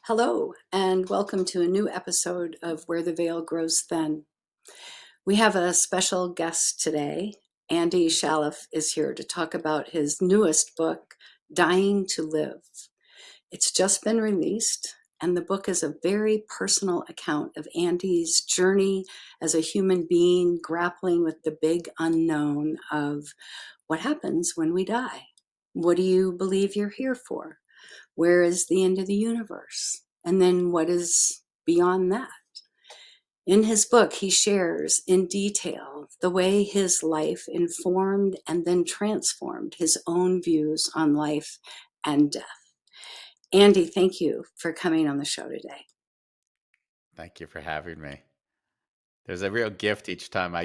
Hello, and welcome to a new episode of Where the Veil Grows Thin. We have a special guest today. Andy Chaleff is here to talk about his newest book, Dying to Live. It's just been released, and the book is a very personal account of Andy's journey as a human being grappling with the big unknown of what happens when we die. What do you believe you're here for? Where is the end of the universe? And then what is beyond that? In his book, he shares in detail the way his life informed and then transformed his own views on life and death. Andy, thank you for coming on the show today. Thank you for having me. There's a real gift each time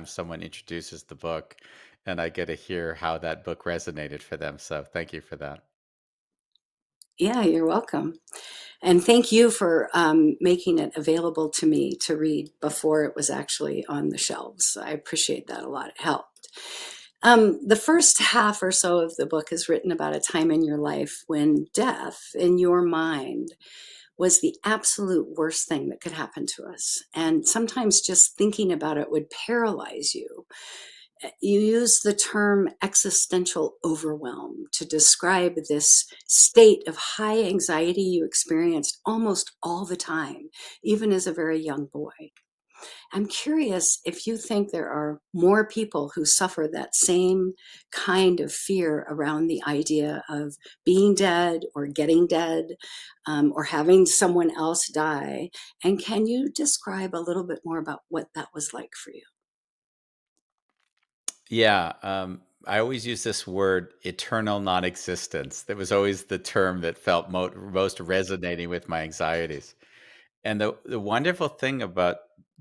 someone introduces the book and I get to hear how that book resonated for them. So thank you for that. Yeah, you're welcome. And thank you for making it available to me to read before it was actually on the shelves. I appreciate that a lot. It helped. The first half or so of the book is written about a time in your life when death, in your mind, was the absolute worst thing that could happen to us. And sometimes just thinking about it would paralyze you. You use the term existential overwhelm to describe this state of high anxiety you experienced almost all the time, even as a very young boy. I'm curious if you think there are more people who suffer that same kind of fear around the idea of being dead or getting dead, or having someone else die. And can you describe a little bit more about what that was like for you? Yeah, I always use this word eternal non existence. That was always the term that felt most resonating with my anxieties. And the wonderful thing about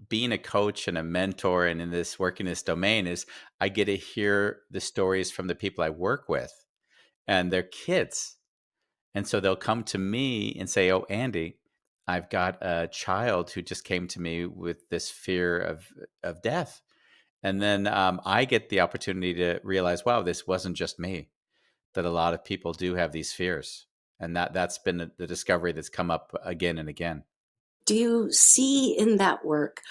being a coach and a mentor and in this work in this domain is I get to hear the stories from the people I work with and their kids. And so they'll come to me and say, "Oh, Andy, I've got a child who just came to me with this fear of death." And then I get the opportunity to realize, wow, this wasn't just me. That a lot of people do have these fears, and that's been the discovery that's come up again and again. Do you see in that work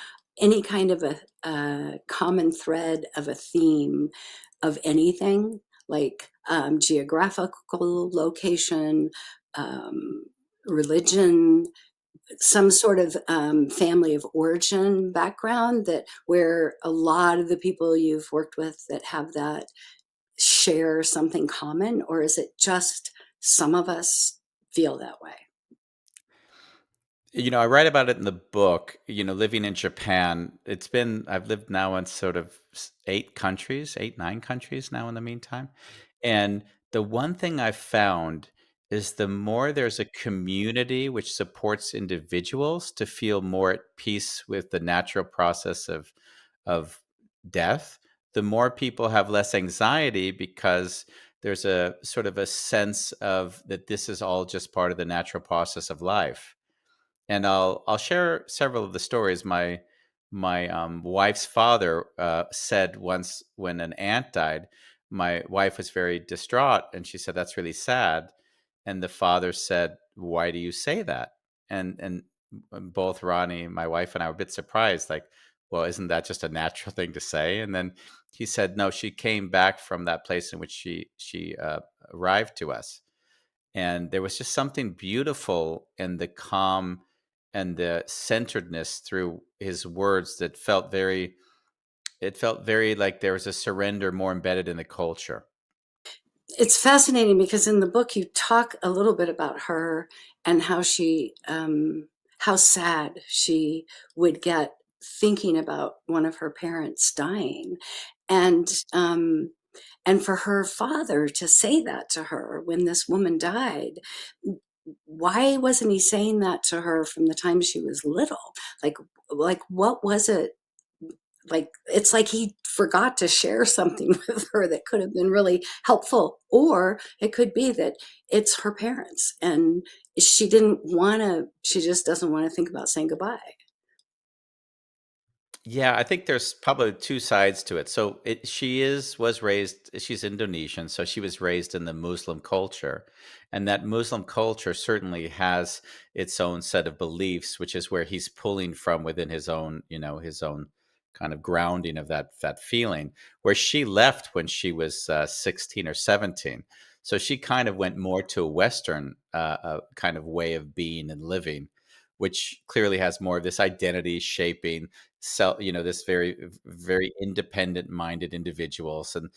any kind of a common thread of a theme of anything like geographical location, um, religion, some sort of family of origin background that where a lot of the people you've worked with that have that share something common, or is it just some of us feel that way? I write about it in the book. Living in Japan, I've lived now in sort of 8 countries, 9 countries now in the meantime. And the one thing I've found is the more there's a community which supports individuals to feel more at peace with the natural process of death, the more people have less anxiety because there's a sort of a sense of that this is all just part of the natural process of life. And I'll share several of the stories. My wife's father said once when an aunt died, my wife was very distraught, and she said, "That's really sad." And the father said, "Why do you say that?" And both Ronnie, my wife, and I were a bit surprised, like, "Well, isn't that just a natural thing to say?" And then he said, "No, she came back from that place in which she arrived to us." And there was just something beautiful in the calm and the centeredness through his words that felt very like there was a surrender more embedded in the culture. It's fascinating because in the book you talk a little bit about her and how how sad she would get thinking about one of her parents dying, and um, and for her father to say that to her when this woman died. Why wasn't he saying that to her from the time she was little? Like, like what was it like? It's like he forgot to share something with her that could have been really helpful, or it could be that it's her parents and she just doesn't want to think about saying goodbye. Yeah, I think there's probably two sides to it. So she was raised, she's Indonesian, so she was raised in the Muslim culture. And that Muslim culture certainly has its own set of beliefs, which is where he's pulling from within his own, his own kind of grounding of that feeling. Where she left when she was 16 or 17. So she kind of went more to a Western kind of way of being and living, which clearly has more of this identity shaping this very independent minded individuals. And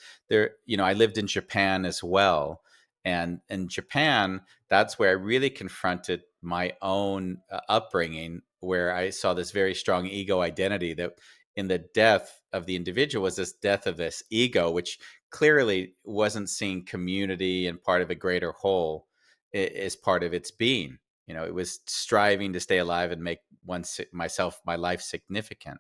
I lived in Japan as well. And in Japan, that's where I really confronted my own upbringing, where I saw this very strong ego identity, that in the death of the individual was this death of this ego, which clearly wasn't seeing community and part of a greater whole as part of its being. It was striving to stay alive and make my life significant.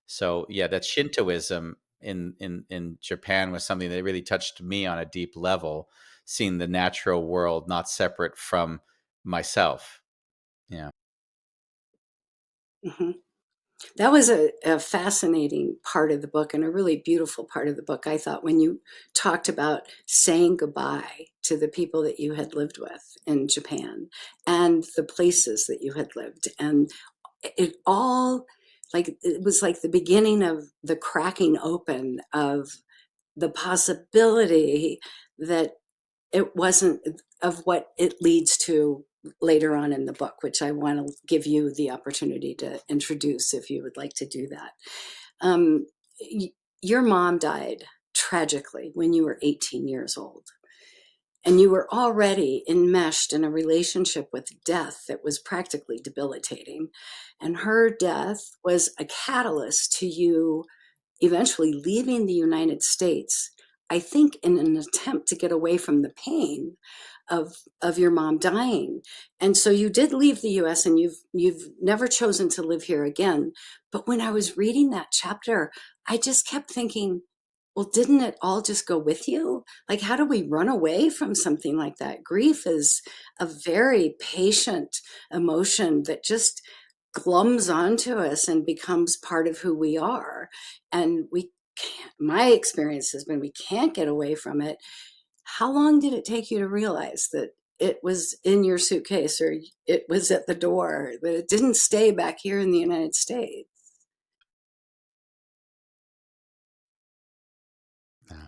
So yeah, that Shintoism in Japan was something that really touched me on a deep level, seeing the natural world not separate from myself. Yeah. Mhm. That was a fascinating part of the book and a really beautiful part of the book, I thought, when you talked about saying goodbye to the people that you had lived with in Japan and the places that you had lived. And it all, like, it was like the beginning of the cracking open of the possibility that it wasn't of what it leads to later on in the book, which I want to give you the opportunity to introduce if you would like to do that. Um, y- your mom died tragically when you were 18 years old, and you were already enmeshed in a relationship with death that was practically debilitating. And her death was a catalyst to you eventually leaving the United States, I think in an attempt to get away from the pain of your mom dying. And so you did leave the US, and you've never chosen to live here again. But when I was reading that chapter, I just kept thinking, well, didn't it all just go with you? Like, how do we run away from something like that? Grief is a very patient emotion that just glums onto us and becomes part of who we are. And we can't, my experience has been, we can't get away from it. How long did it take you to realize that it was in your suitcase, or it was at the door, that it didn't stay back here in the United States? Yeah.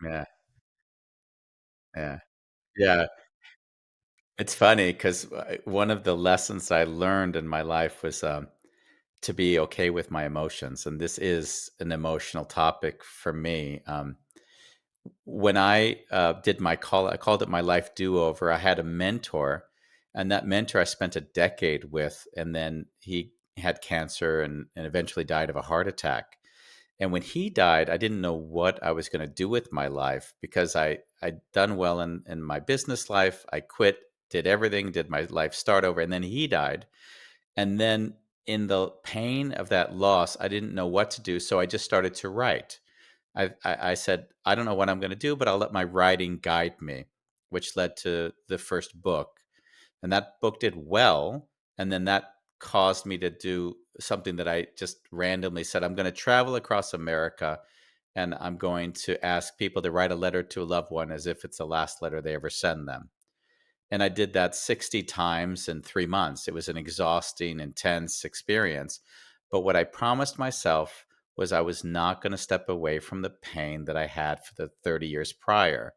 Yeah. Yeah. Yeah. It's funny because one of the lessons I learned in my life was to be okay with my emotions. And this is an emotional topic for me. When I I called it my life do over. I had a mentor, and that mentor I spent a decade with, and then he had cancer and eventually died of a heart attack. And when he died, I didn't know what I was going to do with my life, because I'd done well in my business life. I quit, did everything, did my life start over, and then he died. And then in the pain of that loss, I didn't know what to do, so I just started to write. I said, I don't know what I'm going to do, but I'll let my writing guide me, which led to the first book. And that book did well. And then that caused me to do something that I just randomly said, I'm going to travel across America, and I'm going to ask people to write a letter to a loved one as if it's the last letter they ever send them. And I did that 60 times in 3 months. It was an exhausting, intense experience. But what I promised myself was I was not going to step away from the pain that I had for the 30 years prior,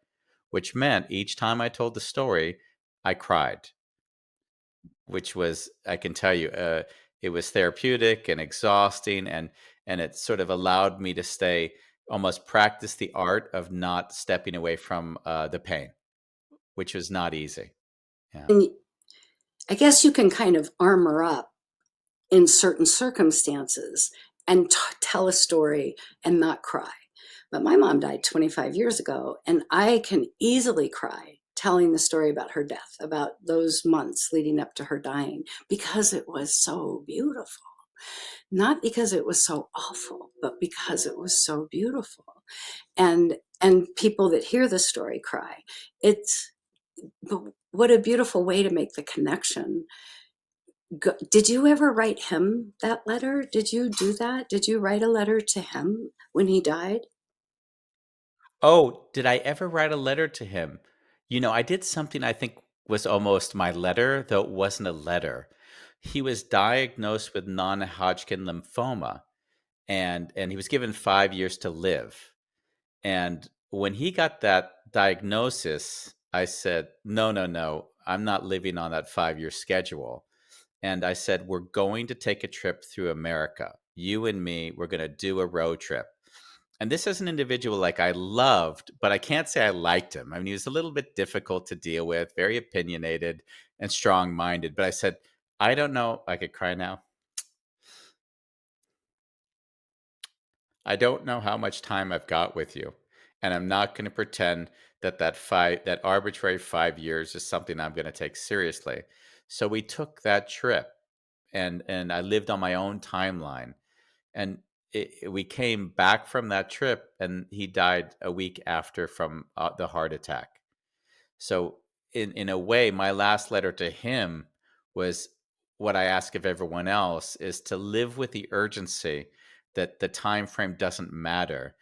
which meant each time I told the story, I cried, which was, I can tell you, it was therapeutic and exhausting. And it sort of allowed me to almost practice the art of not stepping away from the pain, which was not easy. Yeah. And I guess you can kind of armor up in certain circumstances and tell a story and not cry. But my mom died 25 years ago, and I can easily cry telling the story about her death, about those months leading up to her dying, because it was so beautiful. Not because it was so awful, but because it was so beautiful. And people that hear the story cry. It's, but what a beautiful way to make the connection Did you ever write him that letter? Did you do that? Did you write a letter to him when he died? Oh, did I ever write a letter to him? I did something I think was almost my letter, though it wasn't a letter. He was diagnosed with non-Hodgkin lymphoma, and he was given 5 years to live. And when he got that diagnosis, I said, "No, no, no. I'm not living on that 5-year schedule." And I said, "We're going to take a trip through America. You and me, we're going to do a road trip." And this is an individual like I loved, but I can't say I liked him. I mean, he was a little bit difficult to deal with, very opinionated and strong minded. But I said, I don't know. I could cry now. I don't know how much time I've got with you. And I'm not going to pretend that that arbitrary 5 years is something I'm going to take seriously. So we took that trip, and I lived on my own timeline. And we came back from that trip, and he died a week after from the heart attack. So, in a way, my last letter to him was what I ask of everyone else: is to live with the urgency that the time frame doesn't matter.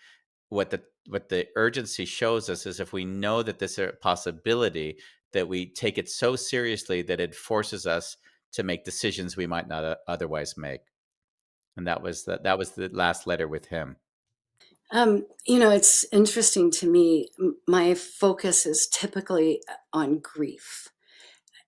What the urgency shows us is if we know that this is a possibility, that we take it so seriously that it forces us to make decisions we might not otherwise make. And that was the last letter with him. It's interesting to me. My focus is typically on grief.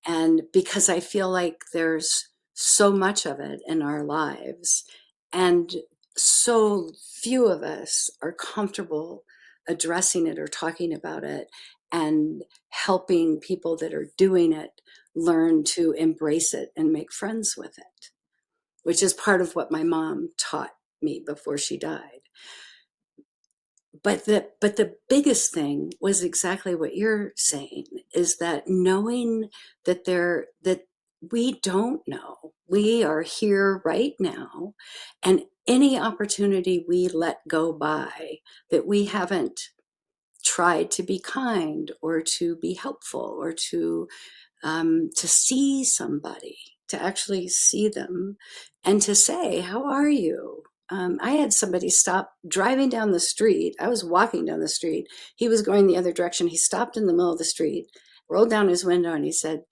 And because I feel like there's so much of it in our lives, and so few of us are comfortable addressing it or talking about it and helping people that are doing it learn to embrace it and make friends with it, which is part of what my mom taught me before she died. But the biggest thing was exactly what you're saying, is that knowing that we don't know. We are here right now, and any opportunity we let go by, that we haven't tried to be kind or to be helpful or to see somebody, to actually see them and to say, "How are you?" I had somebody stop driving down the street. I was walking down the street. He was going the other direction. He stopped in the middle of the street, rolled down his window, and he said,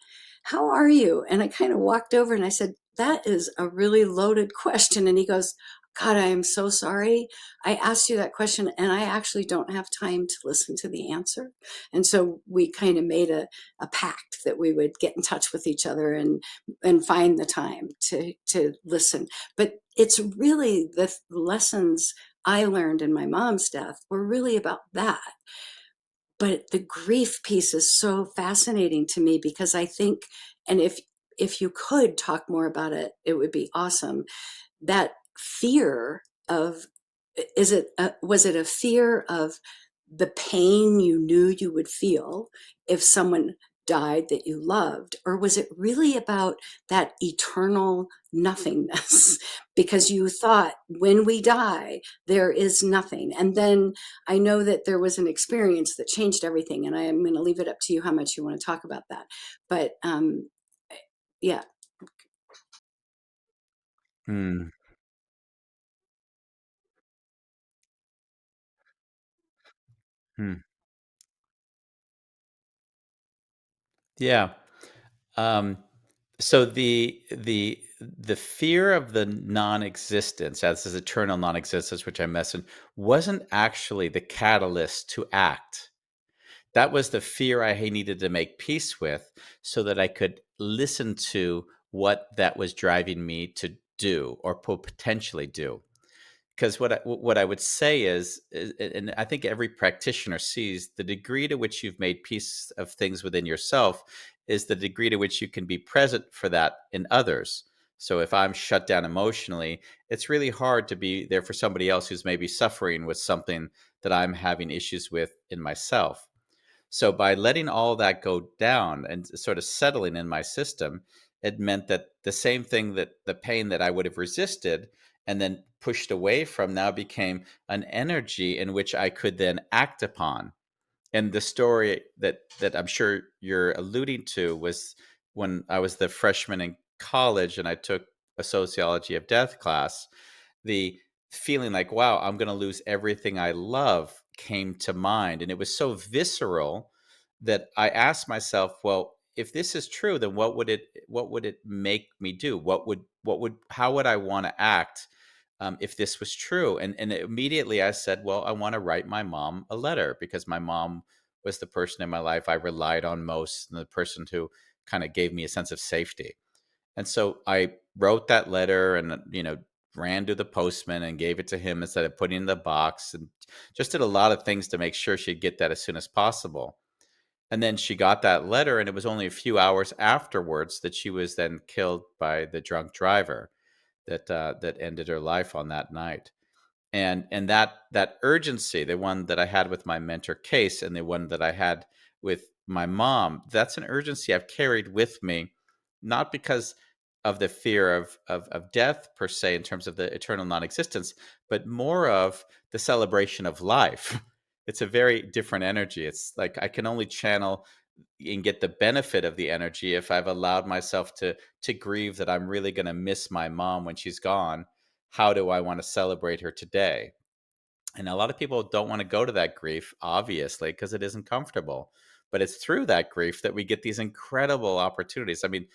"How are you?" And I kind of walked over and I said, "That is a really loaded question." And he goes, "God, I am so sorry. I asked you that question and I actually don't have time to listen to the answer." And so we kind of made a pact that we would get in touch with each other and find the time to listen. But it's really the lessons I learned in my mom's death were really about that. But the grief piece is so fascinating to me because I think, and if you could talk more about it, it would be awesome. That fear of, was it a fear of the pain you knew you would feel if someone died that you loved, or was it really about that eternal nothingness because you thought when we die there is nothing? And then I know that there was an experience that changed everything, and I am going to leave it up to you how much you want to talk about that. But yeah. Hmm. Hmm. Yeah. Um, so the fear of the non-existence, as this eternal non-existence, which I mentioned, wasn't actually the catalyst to act. That was the fear I needed to make peace with, so that I could listen to what that was driving me to do or potentially do. Because what I would say is, and I think every practitioner sees, the degree to which you've made peace of things within yourself is the degree to which you can be present for that in others. So if I'm shut down emotionally, it's really hard to be there for somebody else who's maybe suffering with something that I'm having issues with in myself. So by letting all that go down and sort of settling in my system, it meant that the same thing, that the pain that I would have resisted and then pushed away from, now became an energy in which I could then act upon. And the story that I'm sure you're alluding to was when I was the freshman in college and I took a sociology of death class, the feeling like, wow, I'm going to lose everything I love came to mind. And it was so visceral that I asked myself, well, if this is true, then what would it make me do? How would I want to act if this was true? And immediately I said, well, I want to write my mom a letter because my mom was the person in my life I relied on most and the person who kind of gave me a sense of safety. And so I wrote that letter and, ran to the postman and gave it to him instead of putting it in the box and just did a lot of things to make sure she'd get that as soon as possible. And then she got that letter, and it was only a few hours afterwards that she was then killed by the drunk driver that ended her life on that night. And that urgency, the one that I had with my mentor Case and the one that I had with my mom, that's an urgency I've carried with me, not because of the fear of death per se in terms of the eternal non-existence, but more of the celebration of life. It's a very different energy. It's like I can only channel and get the benefit of the energy if I've allowed myself to grieve that I'm really going to miss my mom when she's gone. How do I want to celebrate her today? And a lot of people don't want to go to that grief, obviously, because it isn't comfortable. But it's through that grief that we get these incredible opportunities. I mean,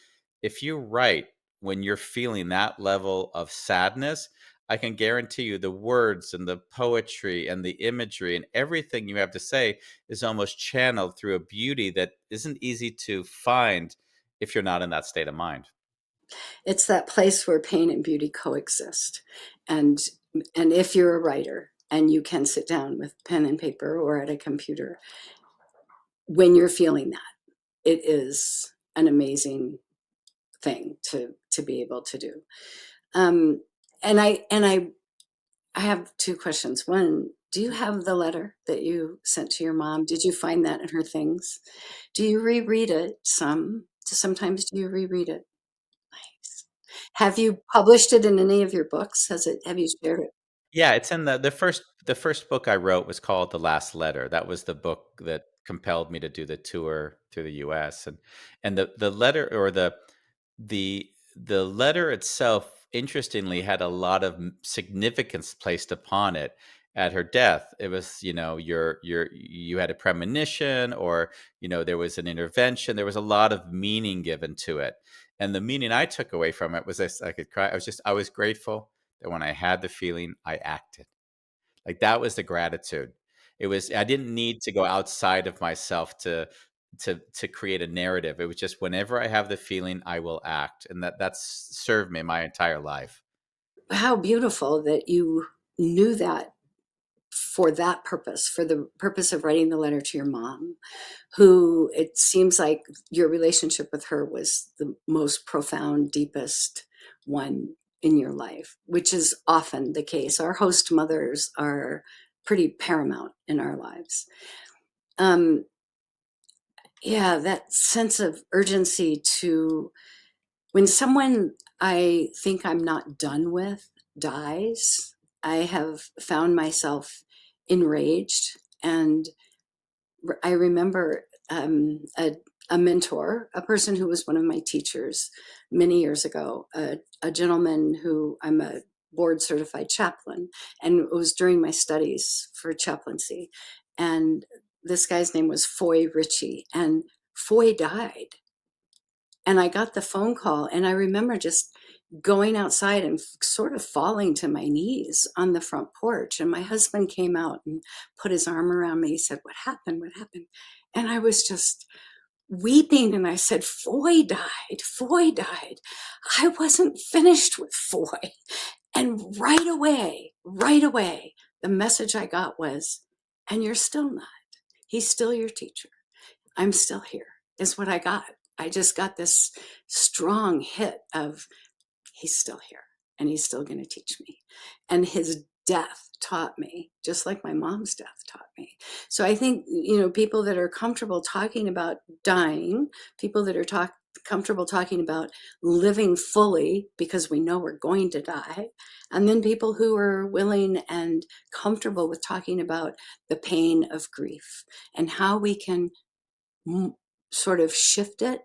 if you write when you're feeling that level of sadness, I can guarantee you the words and the poetry and the imagery and everything you have to say is almost channeled through a beauty that isn't easy to find if you're not in that state of mind. It's that place where pain and beauty coexist. And and if you're a writer and you can sit down with pen and paper or at a computer, when you're feeling that, it is an amazing thing to be able to do. Um, and I have two questions. One, do you have the letter that you sent to your mom? Did you find that in her things? Do you reread it some? Sometimes do you reread it? Nice. Have you published it in any of your books? Have you shared it? Yeah, it's in the first book I wrote was called The Last Letter. That was the book that compelled me to do the tour through the US. And the letter or the letter itself interestingly had a lot of significance placed upon it at her death. It was, you had a premonition or, there was an intervention. There was a lot of meaning given to it. And the meaning I took away from it was this, I could cry. I was grateful that when I had the feeling, I acted. Like that was the gratitude. It was I didn't need to go outside of myself to create a narrative. It was just whenever I have the feeling, I will act, and that's served me my entire life. How beautiful that you knew that for that purpose, for the purpose of writing the letter to your mom, who it seems like your relationship with her was the most profound, deepest one in your life, which is often the case. Our host mothers are pretty paramount in our lives. Um, yeah, that sense of urgency to when someone I think I'm not done with dies, I have found myself enraged. And I remember a mentor, a person who was one of my teachers many years ago, a gentleman who I'm a board certified chaplain, and it was during my studies for chaplaincy. And this guy's name was Foy Ritchie, and Foy died. And I got the phone call, and I remember just going outside and sort of falling to my knees on the front porch. And my husband came out and put his arm around me. He said, "What happened? What happened?" And I was just weeping. And I said, "Foy died. Foy died." I wasn't finished with Foy. And right away, the message I got was, "And you're still not. He's still your teacher. I'm still here," is what I got. I just got this strong hit of he's still here and he's still going to teach me. And his death taught me, just like my mom's death taught me. So I think, people that are comfortable talking about dying, people that are comfortable talking about living fully because we know we're going to die, and then people who are willing and comfortable with talking about the pain of grief and how we can sort of shift it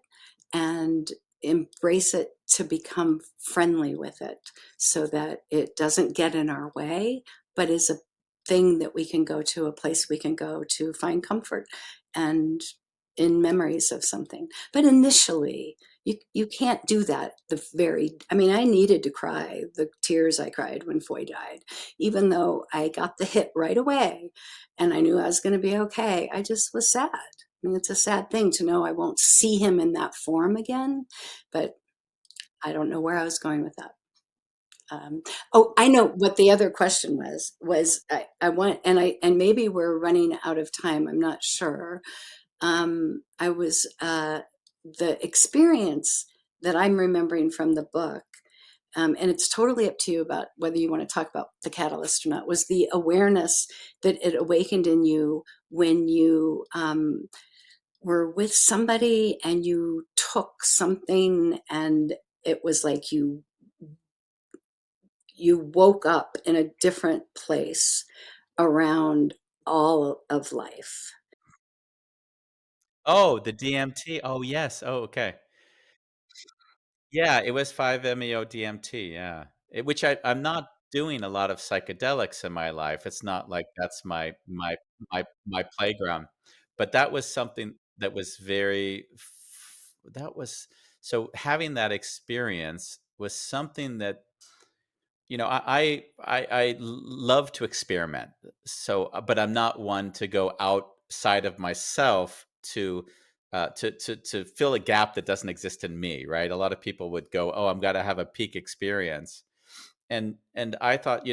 and embrace it to become friendly with it so that it doesn't get in our way, but is a thing that we can go to, a place we can go to find comfort and in memories of something. But initially, you can't do that the very I mean, I needed to cry the tears I cried when Foy died, even though I got the hit right away and I knew I was gonna be okay. I just was sad. I mean, it's a sad thing to know I won't see him in that form again, but I don't know where I was going with that. Oh, I know what the other question was I want and maybe we're running out of time, I'm not sure. I was the experience that I'm remembering from the book, and it's totally up to you about whether you want to talk about the catalyst or not, was the awareness that it awakened in you when you were with somebody and you took something and it was like you woke up in a different place around all of life. Oh, the DMT. Oh, yes. Oh, okay. Yeah, it was 5-MeO-DMT, yeah. Which I'm not doing a lot of psychedelics in my life. It's not like that's my playground. But that was something that was very f that was so having that experience was something that I love to experiment. So, but I'm not one to go outside of myself to fill a gap that doesn't exist in me, right? A lot of people would go, "Oh, I'm gonna have a peak experience," and I thought,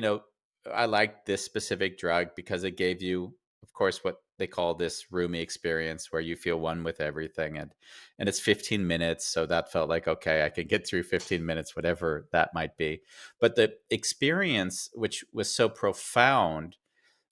I liked this specific drug because it gave you, of course, what they call this roomy experience where you feel one with everything, and it's 15 minutes, so that felt like okay, I can get through 15 minutes, whatever that might be. But the experience, which was so profound,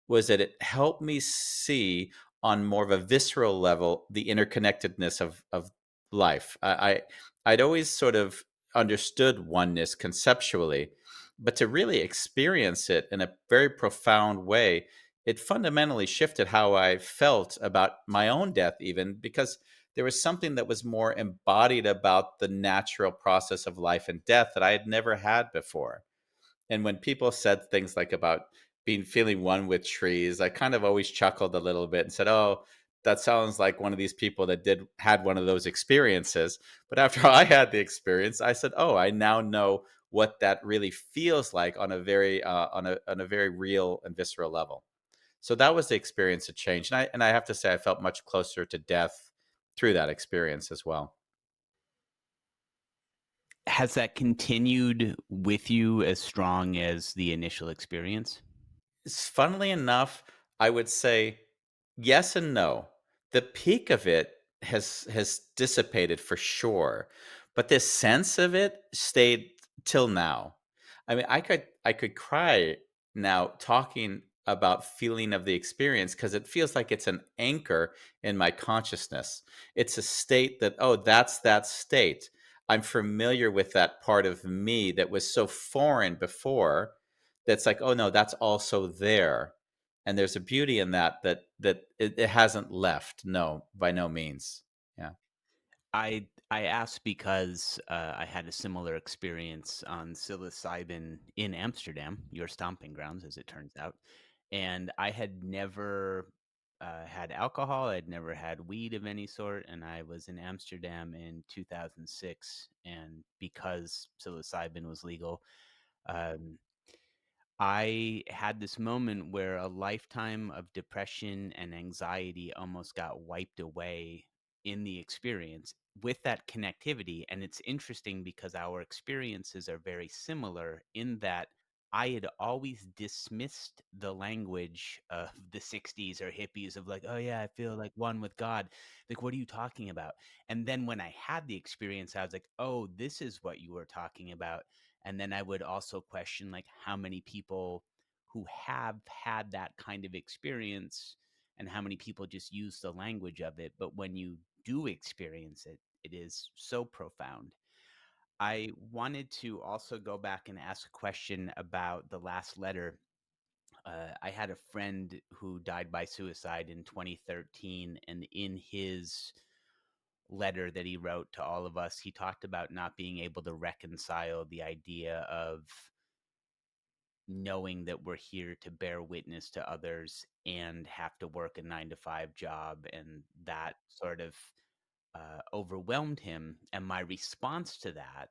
was that it helped me see on more of a visceral level the interconnectedness of life. I'd always sort of understood oneness conceptually, but to really experience it in a very profound way, it fundamentally shifted how I felt about my own death, even because there was something that was more embodied about the natural process of life and death that I had never had before. And when people said things like about being feeling one with trees, I kind of always chuckled a little bit and said, "Oh, that sounds like one of these people that did had one of those experiences." But after I had the experience, I said, "Oh, I now know what that really feels like on a very on a very real and visceral level." So that was the experience that changed, and I have to say, I felt much closer to death through that experience as well. Has that continued with you as strong as the initial experience? Funnily enough, I would say yes and no. The peak of it has dissipated for sure, but this sense of it stayed till now. I mean, I could cry now talking about feeling of the experience because it feels like it's an anchor in my consciousness. It's a state that, oh, that's that state. I'm familiar with that part of me that was so foreign before, that's like, oh no, that's also there. And there's a beauty in that it hasn't left. No, by no means. Yeah. I asked because I had a similar experience on psilocybin in Amsterdam, your stomping grounds, as it turns out, and I had never had alcohol. I'd never had weed of any sort, and I was in Amsterdam in 2006, and because psilocybin was legal, um, I had this moment where a lifetime of depression and anxiety almost got wiped away in the experience with that connectivity. And it's interesting because our experiences are very similar in that I had always dismissed the language of the 60s or hippies of like, oh, yeah, I feel like one with God. Like, what are you talking about? And then when I had the experience, I was like, oh, this is what you were talking about. And then I would also question like how many people who have had that kind of experience and how many people just use the language of it. But when you do experience it, it is so profound. I wanted to also go back and ask a question about the last letter. I had a friend who died by suicide in 2013, and in his letter that he wrote to all of us, he talked about not being able to reconcile the idea of knowing that we're here to bear witness to others and have to work a 9 to 5 job. And that sort of overwhelmed him. And my response to that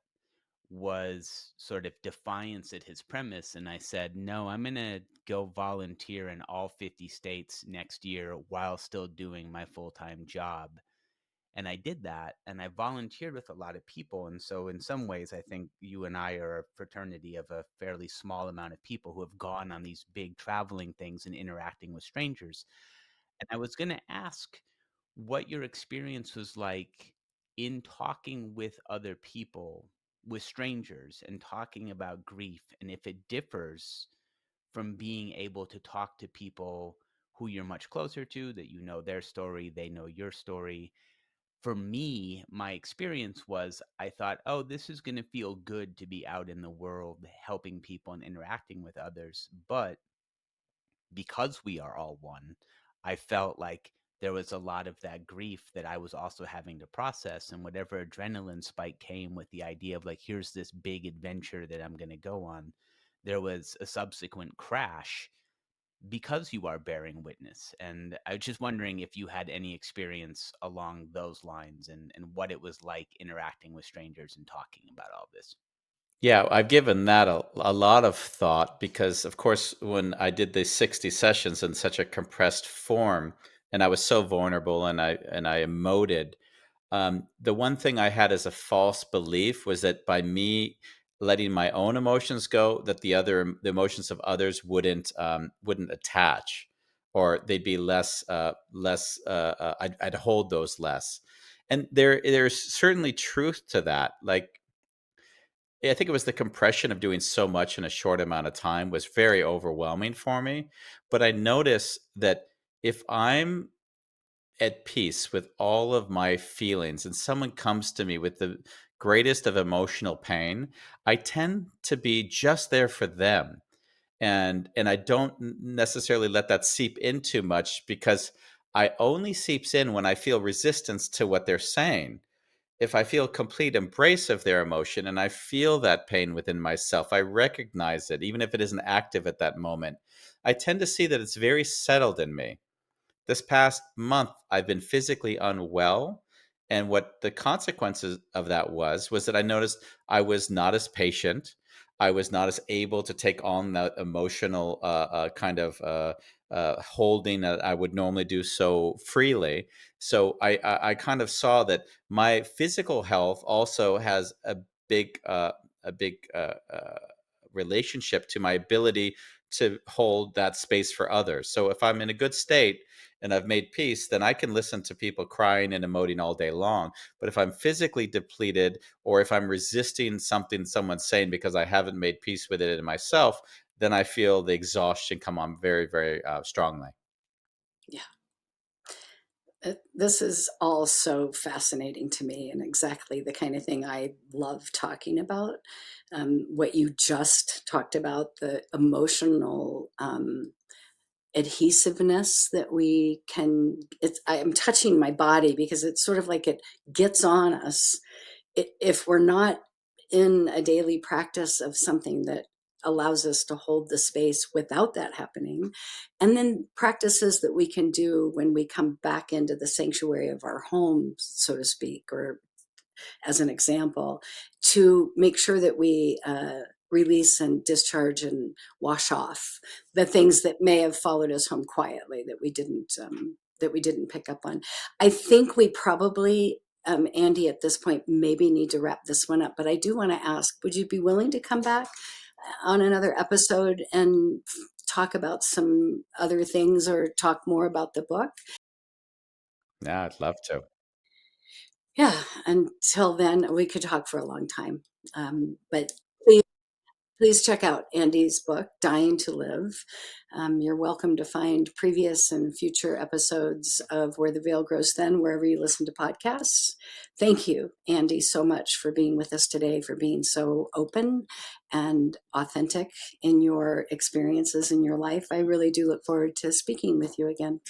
was sort of defiance at his premise. And I said, no, I'm going to go volunteer in all 50 states next year while still doing my full time job. And I did that, and I volunteered with a lot of people. And so, in some ways, I think you and I are a fraternity of a fairly small amount of people who have gone on these big traveling things and interacting with strangers. And I was going to ask what your experience was like in talking with other people, with strangers, and talking about grief, and if it differs from being able to talk to people who you're much closer to, that you know their story, they know your story. For me, my experience was I thought, oh, this is going to feel good to be out in the world helping people and interacting with others. But because we are all one, I felt like there was a lot of that grief that I was also having to process. And whatever adrenaline spike came with the idea of like, here's this big adventure that I'm going to go on, there was a subsequent crash because you are bearing witness. And I was just wondering if you had any experience along those lines, and what it was like interacting with strangers and talking about all this. Yeah, I've given that a lot of thought because, of course, when I did the 60 sessions in such a compressed form, and I was so vulnerable and I emoted, the one thing I had as a false belief was that by me letting my own emotions go, that the emotions of others wouldn't attach, or they'd be I'd hold those less. And there's certainly truth to that. Like, I think it was the compression of doing so much in a short amount of time was very overwhelming for me. But I notice that if I'm at peace with all of my feelings and someone comes to me with the greatest of emotional pain, I tend to be just there for them. And I don't necessarily let that seep in too much, because I only seeps in when I feel resistance to what they're saying. If I feel complete embrace of their emotion and I feel that pain within myself, I recognize it, even if it isn't active at that moment, I tend to see that it's very settled in me. This past month, I've been physically unwell. And what the consequences of that was that I noticed I was not as patient. I was not as able to take on that emotional kind of holding that I would normally do so freely. So I kind of saw that my physical health also has a big relationship to my ability to hold that space for others. So if I'm in a good state and I've made peace, then I can listen to people crying and emoting all day long. But if I'm physically depleted, or if I'm resisting something someone's saying because I haven't made peace with it in myself, then I feel the exhaustion come on very, very strongly. Yeah. This is all so fascinating to me and exactly the kind of thing I love talking about. What you just talked about, the emotional adhesiveness that we can, I'm touching my body because it's sort of like it gets on us if we're not in a daily practice of something that allows us to hold the space without that happening, and then practices that we can do when we come back into the sanctuary of our home, so to speak, or as an example, to make sure that we release and discharge and wash off the things that may have followed us home quietly that we didn't pick up on. I think we probably, Andy, at this point, maybe need to wrap this one up. But I do want to ask: would you be willing to come back on another episode and talk about some other things or talk more about the book? Yeah, I'd love to. Yeah. Until then, we could talk for a long time. But please check out Andy's book, Dying to Live. You're welcome to find previous and future episodes of Where the Veil Grows Thin, wherever you listen to podcasts. Thank you, Andy, so much for being with us today, for being so open and authentic in your experiences in your life. I really do look forward to speaking with you again.